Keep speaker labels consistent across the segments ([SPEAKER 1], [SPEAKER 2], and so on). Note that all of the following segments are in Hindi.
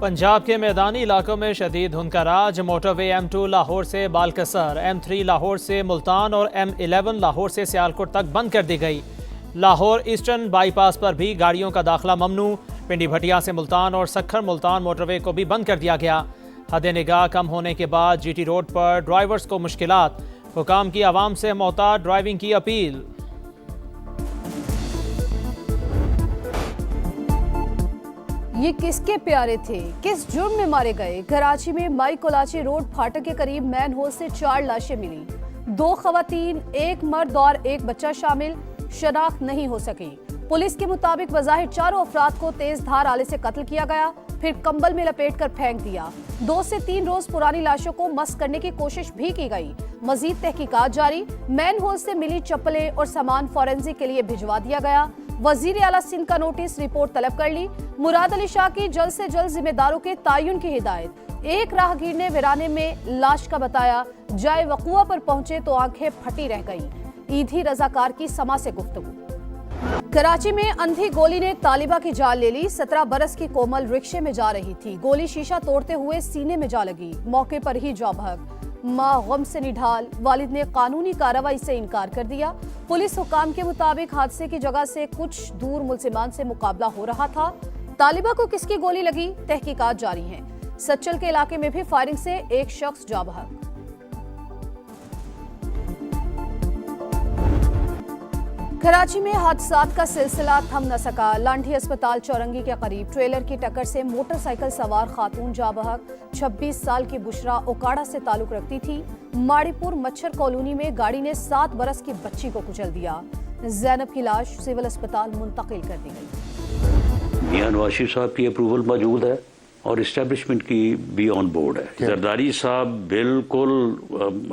[SPEAKER 1] पंजाब के मैदानी इलाकों में शदीद धुंध का राज। मोटरवे M2 लाहौर से बालकसर, M3 लाहौर से मुल्तान और M11 लाहौर से सियालकोट तक बंद कर दी गई। लाहौर ईस्टर्न बाईपास पर भी गाड़ियों का दाखिला ममनू। पिंडी भटिया से मुल्तान और सखर मुल्तान मोटरवे को भी बंद कर दिया गया। हद निगाह कम होने के बाद GT रोड पर ड्राइवर्स को मुश्किलात। हुकाम की आवाम से मोहतात ड्राइविंग की अपील।
[SPEAKER 2] ये किसके प्यारे थे, किस जुर्म में मारे गए? कराची में माई कोलाची रोड फाटक के करीब मैन होल से 4 लाशें मिली। 2 खवातीन, 1 मर्द और 1 बच्चा शामिल। शनाख्त नहीं हो सकी। पुलिस के मुताबिक बज़ाहिर चारों अफराद को तेज धार आले से कत्ल किया गया, फिर कंबल में लपेटकर फेंक दिया। 2 से 3 रोज पुरानी लाशों को मस्क करने की कोशिश भी की गई। मजीद तहकीकात जारी। मैन होल से मिली चप्पलें और सामान फॉरेंसिक के लिए भिजवा दिया गया। वजीर आला सिंध का नोटिस, रिपोर्ट तलब कर ली। मुराद अली शाह की जल्द से जल्द जिम्मेदारों के तायुन की हिदायत। एक राहगीर ने वीराने में लाश का बताया, जाए वक़ुआ पर पहुंचे तो आंखें फटी रह गईं। ईदी रजाकार की समा से गुफ्तगू। कराची में अंधी गोली ने तालिबा की जान ले ली। 17 बरस की कोमल रिक्शे में जा रही थी। गोली शीशा तोड़ते हुए सीने में जा लगी। मौके पर ही जाँ बहक। माँ गम से निढाल। वालिद ने कानूनी कार्रवाई से इनकार कर दिया। पुलिस हुकाम के मुताबिक हादसे की जगह से कुछ दूर मुल्जिमान से मुकाबला हो रहा था। तालिबा को किसकी गोली लगी, तहकीकात जारी है। सच्चल के इलाके में भी फायरिंग से एक शख्स जाँ बहक। कराची में हादसात का सिलसिला थम न सका। लांठी अस्पताल चौरंगी के करीब ट्रेलर की टक्कर से मोटरसाइकिल सवार खातून जाँ बहक। 26 साल की बुशरा ओकाड़ा से ताल्लुक रखती थी। माड़ीपुर मच्छर कॉलोनी में गाड़ी ने 7 बरस की बच्ची को कुचल दिया। जैनब की लाश सिविल अस्पताल मुंतकिल कर दी गई।
[SPEAKER 3] मियां नवाज शरीफ साहब की अप्रूवल मौजूद है और इस्टेब्लिशमेंट की भी ऑन बोर्ड है। जरदारी साहब बिल्कुल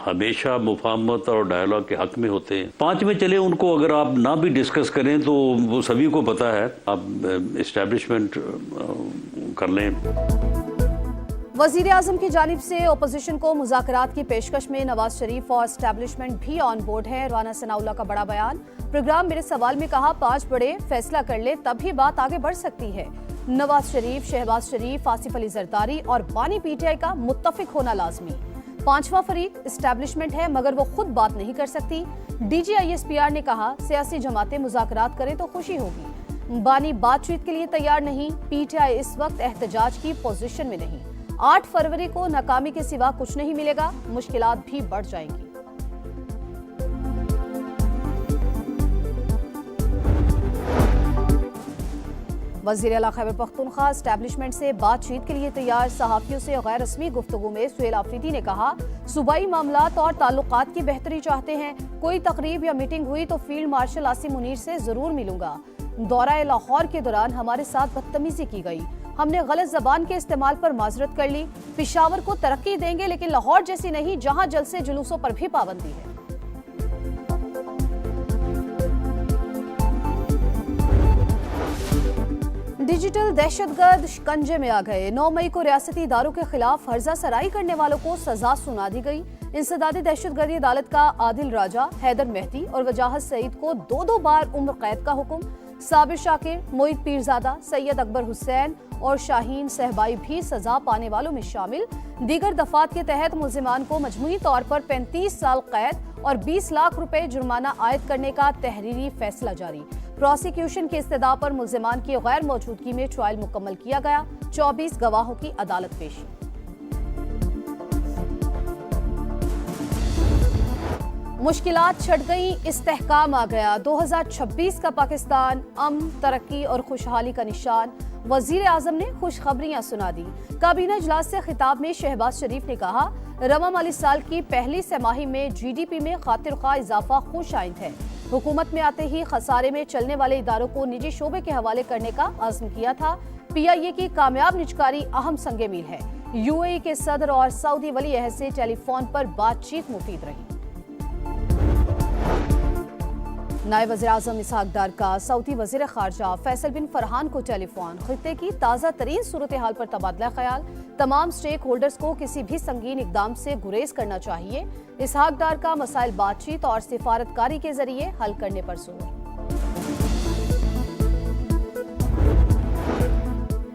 [SPEAKER 3] हमेशा मुफाहमत और डायलॉग के हक में होते हैं। 5 में चले, उनको अगर आप ना भी डिस्कस करें तो वो सभी को पता है। आप इस्टेब्लिशमेंट कर लें।
[SPEAKER 2] वजीर आजम की जानिब से अपोजिशन को मुज़ाकरात की पेशकश में नवाज शरीफ और एस्टेब्लिशमेंट भी ऑन बोर्ड है। राना सनाउल्लाह का बड़ा बयान। प्रोग्राम मेरे सवाल में कहा, 5 बड़े फैसला कर ले तभी बात आगे बढ़ सकती है। नवाज शरीफ, शहबाज शरीफ, आसिफ अली जरदारी और बानी PTI का मुत्तफिक होना लाजमी। 5वां फरीक एस्टेब्लिशमेंट है मगर वो खुद बात नहीं कर सकती। DG ISPR ने कहा, सियासी जमातें मुज़ाकरात करें तो खुशी होगी। बानी बातचीत के लिए तैयार नहीं। PTI इस वक्त एहतजाज की पोजीशन में नहीं। 8 फरवरी को नाकामी के सिवा कुछ नहीं मिलेगा, मुश्किलात भी बढ़ जाएंगी। वज़ीर आला खैबर पख्तूनख्वा एस्टेब्लिशमेंट से बातचीत के लिए तैयार। सहाफ़ियों से गैर रस्मी गुफ्तगू में सुहेल आफरीदी ने कहा, सूबाई मामलात और ताल्लुकात की बेहतरी चाहते हैं। कोई तकरीब या मीटिंग हुई तो फील्ड मार्शल आसिम मुनीर से जरूर मिलूंगा। दौरा लाहौर के दौरान हमारे साथ बदतमीजी की गई। हमने गलत जबान के इस्तेमाल पर माजरत कर ली। पिशावर को तरक्की देंगे लेकिन लाहौर जैसी नहीं, जहां जलसे जुलूसों पर भी पाबंदी है। डिजिटल दहशतगर्द शिकंजे में आ गए। 9 मई को रियासती इदारों के खिलाफ हर्जा सराई करने वालों को सजा सुना दी गई। इंसदादी दहशतगर्दी अदालत का आदिल राजा, हैदर मेहदी और वजाहत सईद को 2-2 बार उम्र कैद का हुक्म। साबिर शाकिर, मोहित पीरजादा, सैयद अकबर हुसैन और शाहीन सहबाई भी सजा पाने वालों में शामिल। दीगर दफात के तहत मुल्जिमान को मजमूई तौर पर 35 साल कैद और 20 लाख रुपए जुर्माना आयद करने का तहरीरी फैसला जारी। प्रोसिक्यूशन की इस्तदा पर मुल्जिमान की गैर मौजूदगी में ट्रायल मुकम्मल किया गया। 24 गवाहों की अदालत पेशी। मुश्किलात छट गई, इस्तेहकाम आ गया। 2026 का पाकिस्तान अमन, तरक्की और खुशहाली का निशान। वजीर आजम ने खुशखबरियां सुना दी। काबीना इजलास से खिताब में शहबाज शरीफ ने कहा, रवा माली साल की पहली तिमाही में GDP में खातिर-ख्वाह इजाफा खुश आइंद है। हुकूमत में आते ही खसारे में चलने वाले इदारों को निजी शोबे के हवाले करने का अज़्म किया था। PIA की कामयाब निजकारी अहम संगे मील है। UAE के सदर और सऊदी वली अहद से टेलीफोन पर बातचीत मुफीद रही। नायब वज़ीर आज़म इसहाक डार का सऊदी वज़ीर ख़ारजा फैसल बिन फरहान को टेलीफोन। खित्ते की ताज़ा तरीन सूरत हाल पर तबादला ख्याल। तमाम स्टेक होल्डर्स को किसी भी संगीन इकदाम से गुरेज करना चाहिए। इसहाक डार का मसाइल बातचीत और सिफारतकारी के जरिए हल करने पर जोर।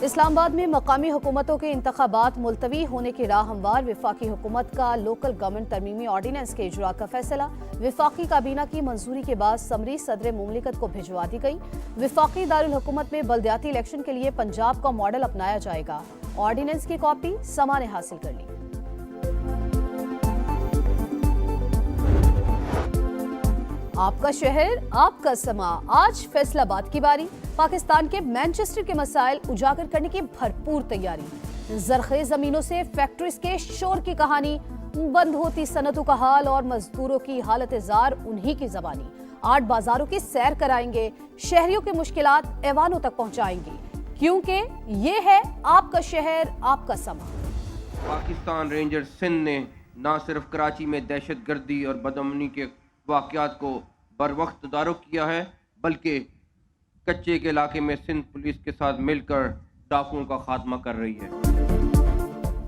[SPEAKER 2] इस्लामाबाद में मकामी हुकूमतों के इंतखाबात मुलतवी होने की राह हमवार। वफाकी हुकूमत का लोकल गवर्नमेंट तरमीमी ऑर्डिनेंस के इजरा का फैसला वफाकी काबीना की मंजूरी के बाद समरी सदर मुमलिकत को भिजवा दी गई। वफाकी दारुल हुकूमत में बल्दियाती इलेक्शन के लिए पंजाब का मॉडल अपनाया जाएगा। ऑर्डिनेंस की कॉपी समा ने हासिल कर ली। आपका शहर आपका समा, आज फैसलाबाद की बारी। पाकिस्तान के मैनचेस्टर के मसाइल उजागर करने की भरपूर तैयारी। जरखेज जमीनों से फैक्ट्रीज के शोर की कहानी, बंद होती सनतों का हाल और मजदूरों की हालत जार उन्हीं की जबानी। 8 बाजारों की सैर कराएंगे, शहरियों की मुश्किलात ऐवानों तक पहुंचाएंगे, क्योंकि ये है आपका शहर आपका समा।
[SPEAKER 4] पाकिस्तान रेंजर्स सिंध ने न सिर्फ कराची में दहशत गर्दी और बदअमनी के वाक़यात को बर वक्त तदारुक किया है, बल्कि कच्चे के इलाके में सिंध पुलिस के साथ मिलकर डाकुओं का खात्मा कर रही है।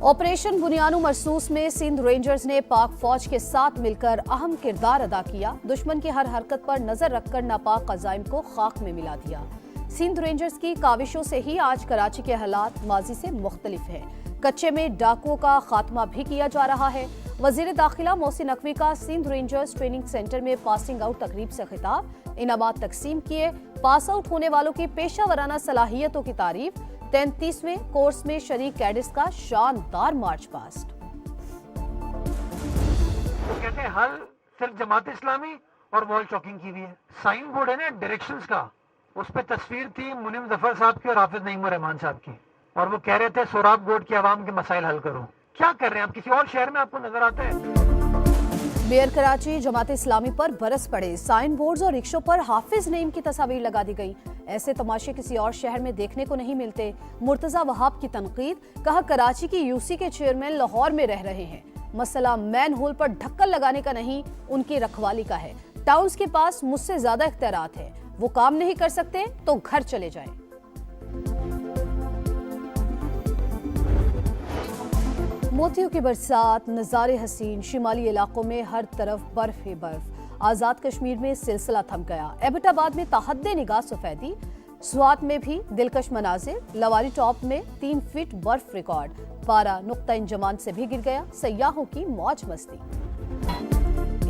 [SPEAKER 2] ऑपरेशन बुनियानु मरसूस में सिंध रेंजर्स ने पाक फौज के साथ मिलकर अहम किरदार अदा किया। दुश्मन की हर हरकत पर नजर रखकर नापाक अज़ाइम को खाक में मिला दिया। सिंध रेंजर्स की काविशों से ही आज कराची के हालात माजी से मुख्तलिफ है। कच्चे में डाकुओं का खात्मा भी किया जा रहा है। वजीर दाखिला मोहसिन नकवी का सिंध रेंजर्स ट्रेनिंग सेंटर में पासिंग आउट तकरीब से खिताब, इनामात तकसीम किए। पास आउट होने वालों की पेशा वराना सलाहियतों की तारीफ। 33वें कोर्स में शरीक कैडेट्स का शानदार मार्च पास्ट।
[SPEAKER 5] तो कहते हैं हल सिर्फ जमात इस्लामी और वॉल चॉकिंग की भी है। साइन बोर्ड है ना डायरेक्शंस का, उस पर तस्वीर थी मुनीम जफर साहब की और हाफिज नईम रहमान साहब की, और वो कह रहे थे सोराब गोड के अवाम के मसाइल हल करो। क्या कर रहे हैं आप? किसी और शहर में आपको नजर आता है?
[SPEAKER 2] मेयर कराची जमात इस्लामी पर बरस पड़े। साइन बोर्ड्स और रिक्शों पर हाफिज नईम की तस्वीर लगा दी गई। ऐसे तमाशे किसी और शहर में देखने को नहीं मिलते। मुर्तजा वहाब की तनकीद, कहा कराची की यूसी के चेयरमैन लाहौर में रह रहे हैं। मसला मैन होल पर ढक्कन लगाने का नहीं, उनकी रखवाली का है। टाउन्स के पास मुझसे ज्यादा इख्तियारात है, वो काम नहीं कर सकते तो घर चले जाएं। मोतियों की बरसात, नज़ारे हसीन, शिमाली इलाकों में हर तरफ बर्फ ही बर्फ। आज़ाद कश्मीर में सिलसिला थम गया। एबटाबाद में ताहद्दे निगाह सफेदी, स्वात में भी दिलकश मनाजिर। लवारी टॉप में 3 फीट बर्फ रिकॉर्ड। पारा नुक्ता इंजमान से भी गिर गया। सयाहों की मौज मस्ती।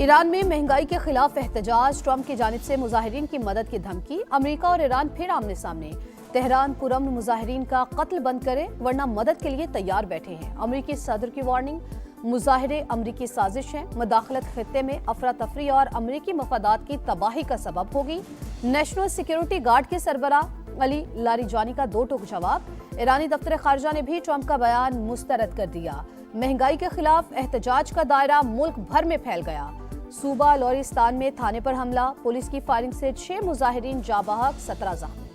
[SPEAKER 2] ईरान में महंगाई के खिलाफ एहतजाज, ट्रंप की जानिब से मुजाहिरीन की मदद की धमकी। अमेरिका और ईरान फिर आमने सामने। तेहरान पुरअमन मुजाहिरीन का कत्ल बंद करे वरना मदद के लिए तैयार बैठे हैं। अमेरिकी सदर की वार्निंग, मुजाहिरे अमेरिकी साजिश है। मदाखलत खित्ते में अफरा तफरी और अमेरिकी मफादात की तबाही का सबब होगी। नेशनल सिक्योरिटी गार्ड के सरबराह अली लारीजानी का 2 टूक जवाब। ईरानी दफ्तर खारजा ने भी ट्रंप का बयान मुस्तरद कर दिया। महंगाई के खिलाफ एहतजाज का दायरा मुल्क भर में फैल गया। सूबा लोरिस्तान में थाने पर हमला, पुलिस की फायरिंग से 6 मुजाहिरीन जाँ बहक, 17 जख्मी।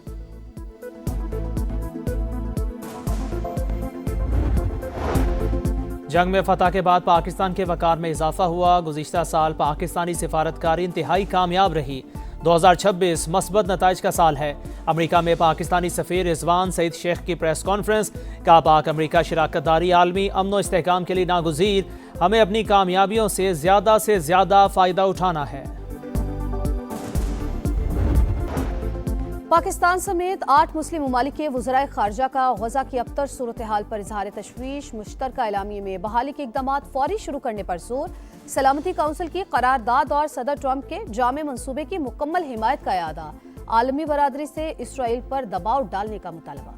[SPEAKER 1] जंग में फतह के बाद पाकिस्तान के वकार में इजाफा हुआ। गुज़िश्ता साल पाकिस्तानी सिफारतकारी इंतहाई कामयाब रही। 2026 मस्बत नताइज का साल है। अमेरिका में पाकिस्तानी सफ़ीर रिजवान सईद शेख की प्रेस कॉन्फ्रेंस, कहा पाक अमेरिका शराकत दारी आलमी अमन व इस्तेहकाम के लिए नागुज़ीर। हमें अपनी कामयाबियों से ज़्यादा फ़ायदा उठाना है।
[SPEAKER 2] पाकिस्तान समेत 8 मुस्लिम ममालिक के वज़राए खारजा का गज़ा की अबतर सूरत हाल पर इजहार तशवीश। मुश्तरका एलामिये में बहाली के इक़दामात फौरी शुरू करने पर जोर। सलामती काउंसिल की करारदाद और सदर ट्रंप के जामे मंसूबे की मुकम्मल हिमायत का इरादा। आलमी बरादरी से इसराइल पर दबाव डालने का मुतालबा।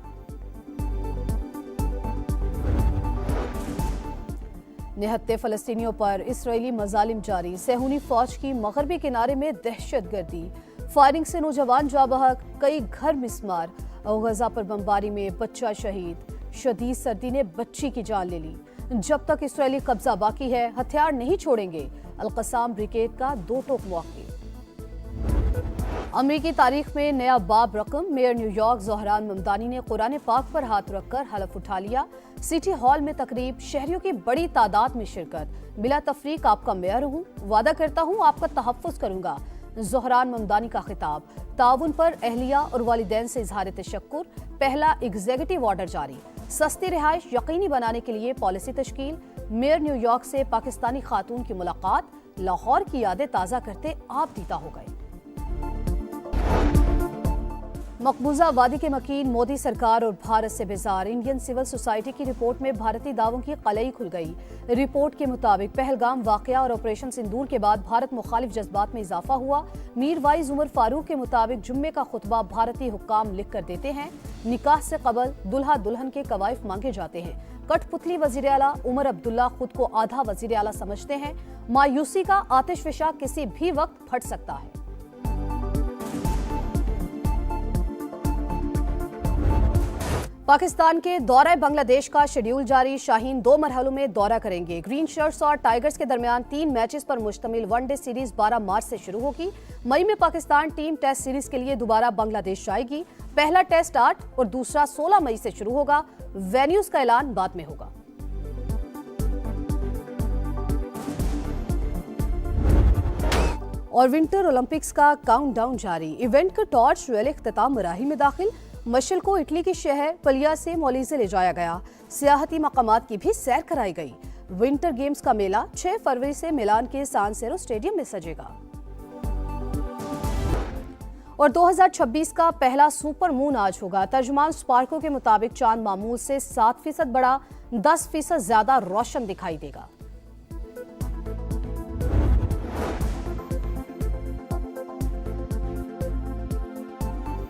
[SPEAKER 2] निहत्ते फ़लस्तीनियों पर इसराइली मजालिम जारी। सेहूनी फौज की मगरबी किनारे में दहशत गर्दी, फायरिंग से नौजवान जाँ बहक, कई घर मिस्मार। गजा पर बमबारी में बच्चा शहीद। शदीद सर्दी ने बच्ची की जान ले ली। जब तक इसराइली कब्जा बाकी है हथियार नहीं छोड़ेंगे। अल-कसाम ब्रिगेड का 2 टोक मौके। अमेरिकी तारीख में नया बाब रकम। मेयर न्यूयॉर्क ज़ोहरान ममदानी ने कुरान पाक पर हाथ रखकर हलफ उठा लिया। सिटी हॉल में तकरीब, शहरियों की बड़ी तादाद में शिरकत। बिला तफरीक आपका मेयर हूँ, वादा करता हूँ आपका तहफ़्फ़ुज़ करूँगा। ज़ोहरान ममदानी का खिताब। ताउन पर अहलिया और वालिदैन से इजहार तशक्कुर। पहला एग्जीक्यूटिव ऑर्डर जारी। सस्ती रिहाइश यकीनी बनाने के लिए पॉलिसी तश्कील। मेयर न्यूयॉर्क से पाकिस्तानी खातून की मुलाकात। लाहौर की यादें ताज़ा करते आप दीदा हो गए। मकबूजा वादी के मकीन मोदी सरकार और भारत से बेजार। इंडियन सिविल सोसाइटी की रिपोर्ट में भारतीय दावों की कलई खुल गई। रिपोर्ट के मुताबिक पहलगाम वाकया और ऑपरेशन सिंदूर के बाद भारत मुखालिफ जज्बात में इजाफा हुआ। मीर वाइज उमर फारूक के मुताबिक जुम्मे का खुतबा भारतीय हुक्काम लिख कर देते हैं। निकाह से कबल दुल्हा दुल्हन के कवायफ मांगे जाते हैं। कठपुतली वजीर आला उमर अब्दुल्ला खुद को आधा वजीर आला समझते हैं। मायूसी का आतिशफिशा किसी भी वक्त फट सकता है। पाकिस्तान के दौरा बांग्लादेश का शेड्यूल जारी। शाहीन 2 मरहलों में दौरा करेंगे। ग्रीन शर्ट्स और टाइगर्स के दरमियान 3 मैचेस पर मुश्तमिल वनडे सीरीज 12 मार्च से शुरू होगी। मई में पाकिस्तान टीम टेस्ट सीरीज के लिए दोबारा बांग्लादेश जाएगी। पहला टेस्ट 8 और दूसरा 16 मई से शुरू होगा। वेन्यूज का ऐलान बाद में होगा। और विंटर ओलंपिक्स का काउंटडाउन जारी। इवेंट का टॉर्च रैली इख्तिताम मराहिल में दाखिल। मशल को इटली के शहर पलिया से मोलीजे ले जाया गया। सियाहती मकामात की भी सैर कराई गई। विंटर गेम्स का मेला 6 फरवरी से मिलान के सान सिरो स्टेडियम में सजेगा। और 2026 का पहला सुपर मून आज होगा। तर्जुमान स्पार्को के मुताबिक चांद मामूल से 7% बड़ा, 10% ज्यादा रोशन दिखाई देगा।